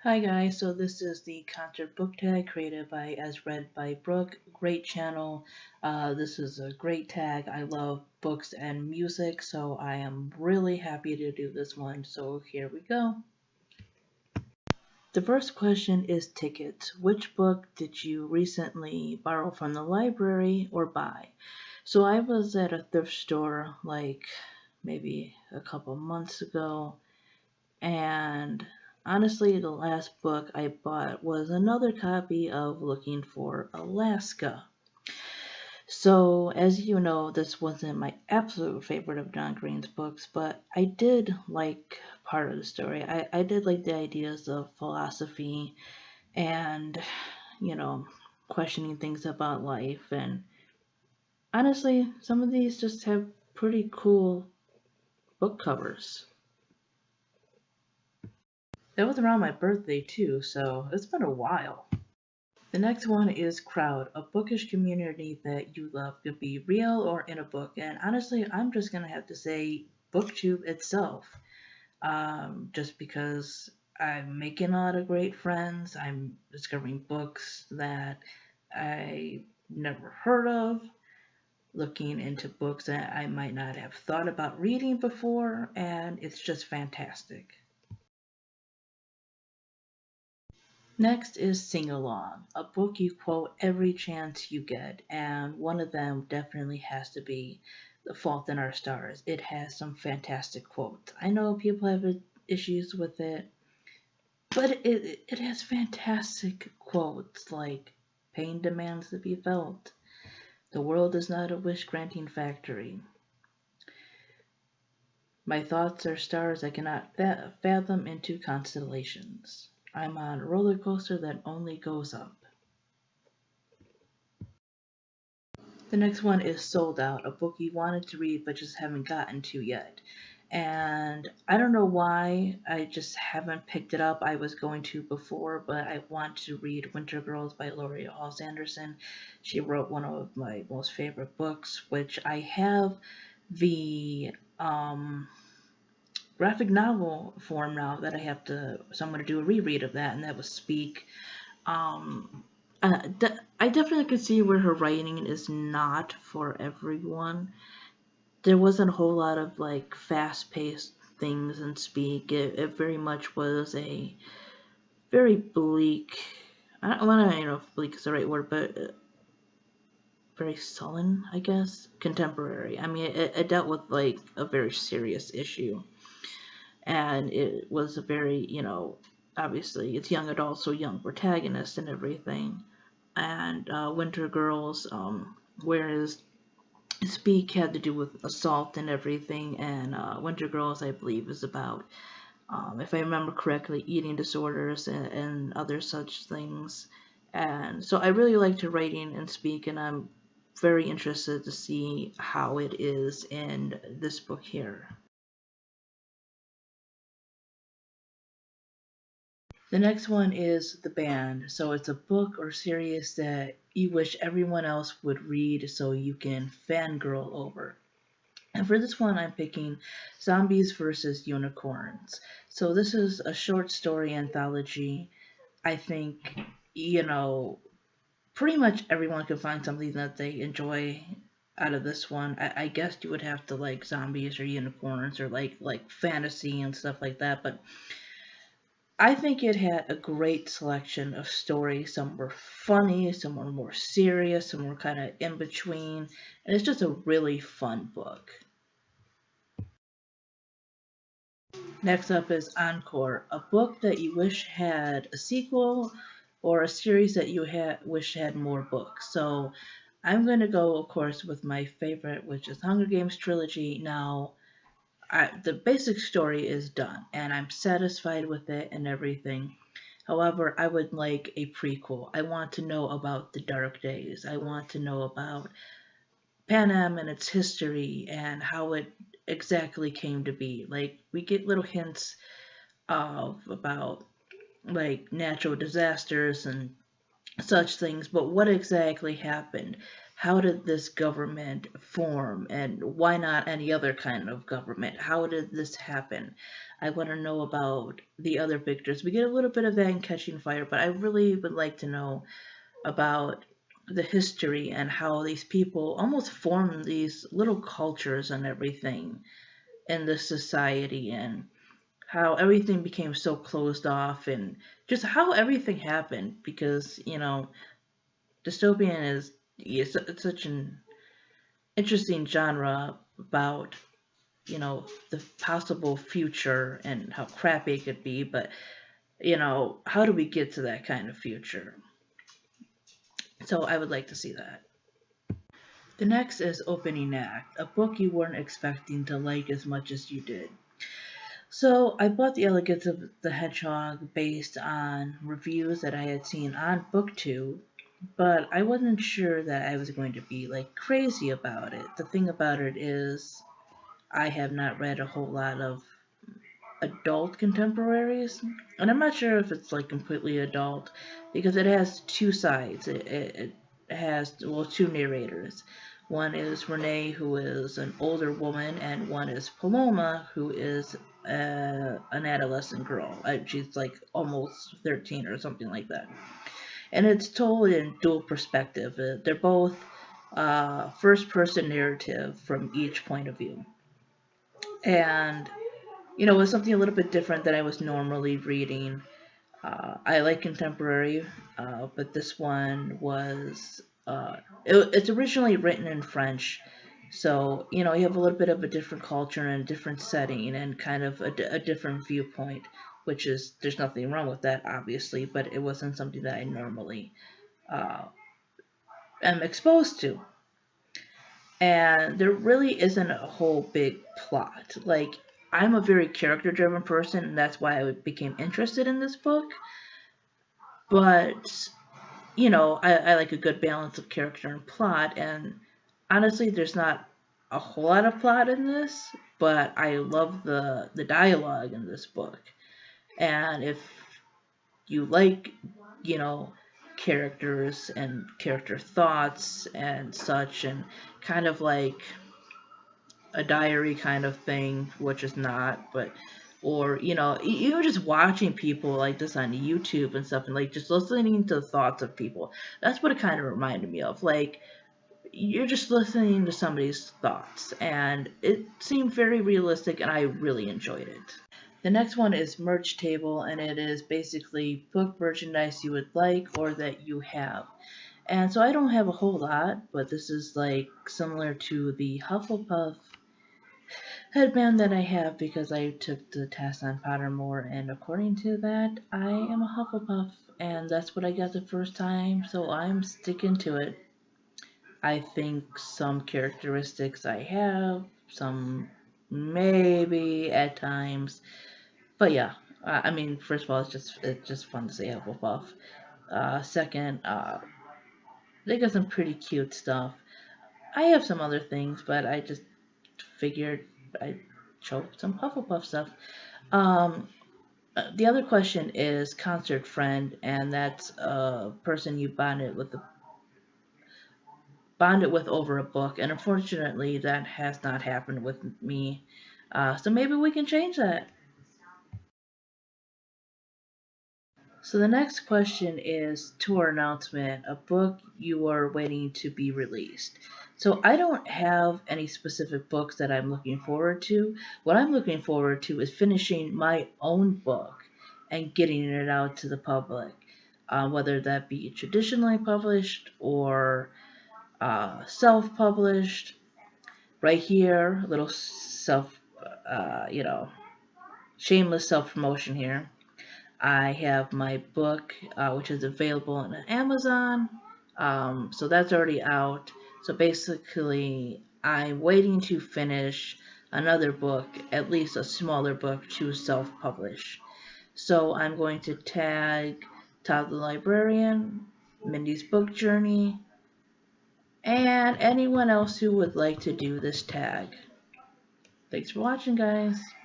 Hi guys, so this is the concert book tag created by as read by Brooke. Great channel. This is a great tag. I love books and music, so I am really happy to do this one. So here we go. The first question is tickets. Which book did you recently borrow from the library or buy? So I was at a thrift store like maybe a couple months ago, and honestly, the last book I bought was another copy of Looking for Alaska. So, as you know, this wasn't my absolute favorite of John Green's books, but I did like part of the story. I did like the ideas of philosophy and, you know, questioning things about life. And honestly, some of these just have pretty cool book covers. That was around my birthday too, so it's been a while. The next one is crowd, a bookish community that you love could be real or in a book. And honestly, I'm just gonna have to say BookTube itself, just because I'm making a lot of great friends. I'm discovering books that I never heard of, looking into books that I might not have thought about reading before, and it's just fantastic. Next is Singalong, a book you quote every chance you get, and one of them definitely has to be The Fault in Our Stars. It has some fantastic quotes. I know people have issues with it, but it has fantastic quotes like pain demands to be felt. The world is not a wish granting factory. My thoughts are stars I cannot fathom into constellations. I'm on a roller coaster that only goes up. The next one is Sold Out, a book you wanted to read but just haven't gotten to yet. And I don't know why I just haven't picked it up. I was going to before, but I want to read Winter Girls by Laurie Halse Anderson. She wrote one of my most favorite books, which I have the graphic novel form now that I have to, so I'm going to do a reread of that, and that was Speak. Um, I definitely could see where her writing is not for everyone. There wasn't a whole lot of like fast-paced things in Speak. It very much was a very bleak. I don't know if bleak is the right word, but very sullen, I guess, contemporary. I mean, it dealt with like a very serious issue, and it was a very, obviously it's young adults, so young protagonist and everything. And Winter Girls, whereas Speak had to do with assault and everything, and Winter Girls, I believe, is about, if I remember correctly, eating disorders and other such things. And so I really liked her writing in Speak, and I'm very interested to see how it is in this book here. The next one is The Band. So it's a book or series that you wish everyone else would read so you can fangirl over. And for this one, I'm picking Zombies versus Unicorns. So this is a short story anthology. I think, you know, pretty much everyone can find something that they enjoy out of this one. I guess you would have to like zombies or unicorns or like fantasy and stuff like that, but I think it had a great selection of stories. Some were funny, some were more serious, some were kind of in between, and it's just a really fun book. Next up is Encore, a book that you wish had a sequel or a series that you wish had more books. So I'm going to go, of course, with my favorite, which is Hunger Games trilogy. Now, the basic story is done, and I'm satisfied with it and everything. However, I would like a prequel. I want to know about the Dark Days. I want to know about Panem and its history and how it exactly came to be. Like, we get little hints of about like natural disasters and such things, but what exactly happened? How did this government form, and why not any other kind of government? How did this happen? I want to know about the other victors. We get a little bit of that in Catching Fire, but I really would like to know about the history and how these people almost formed these little cultures and everything in the society, and how everything became so closed off, and just how everything happened, because dystopian is, it's such an interesting genre about the possible future and how crappy it could be, but how do we get to that kind of future? So I would like to see that. The next is Opening Act, a book you weren't expecting to like as much as you did. So I bought The Elegance of the Hedgehog based on reviews that I had seen on BookTube, but I wasn't sure that I was going to be like crazy about it. The thing about it is I have not read a whole lot of adult contemporaries, and I'm not sure if it's like completely adult because it has two sides. It has, well, two narrators. One is Renee, who is an older woman, and one is Paloma, who is an adolescent girl. She's like almost 13 or something like that. And it's told in dual perspective. They're both first person narrative from each point of view. And it was something a little bit different than I was normally reading. I like contemporary, but this one was, it's originally written in French. So, you have a little bit of a different culture and a different setting and kind of a different viewpoint, which is, there's nothing wrong with that, obviously, but it wasn't something that I normally uh, am exposed to. And there really isn't a whole big plot. Like, I'm a very character driven person, and that's why I became interested in this book. But, I like a good balance of character and plot, and honestly, there's not a whole lot of plot in this, but I love the dialogue in this book. And if you like, you know, characters and character thoughts and such, and kind of like a diary kind of thing, which is not, but or even just watching people like this on YouTube and stuff, and like just listening to the thoughts of people. That's what it kind of reminded me of. Like, you're just listening to somebody's thoughts, and it seemed very realistic, and I really enjoyed it. The next one is Merch Table, and it is basically book merchandise you would like or that you have. And so I don't have a whole lot, but this is like similar to the Hufflepuff headband that I have because I took the test on Pottermore, and according to that, I am a Hufflepuff, and that's what I got the first time, so I'm sticking to it. I think some characteristics I have, some maybe at times, but yeah. I mean, first of all, it's just fun to say Hufflepuff. Second, they got some pretty cute stuff. I have some other things, but I just figured I'd show some Hufflepuff stuff. Um, the other question is concert friend, and that's a person you bonded with over a book, and unfortunately, that has not happened with me. So maybe we can change that. So the next question is tour announcement, a book you are waiting to be released. So I don't have any specific books that I'm looking forward to. What I'm looking forward to is finishing my own book and getting it out to the public, whether that be traditionally published or self-published. Right here, a little shameless self-promotion here. I have my book, which is available on Amazon. So that's already out. So basically, I'm waiting to finish another book, at least a smaller book, to self-publish. So I'm going to tag Todd the Librarian, Mindy's Book Journey, and anyone else who would like to do this tag. Thanks for watching, guys.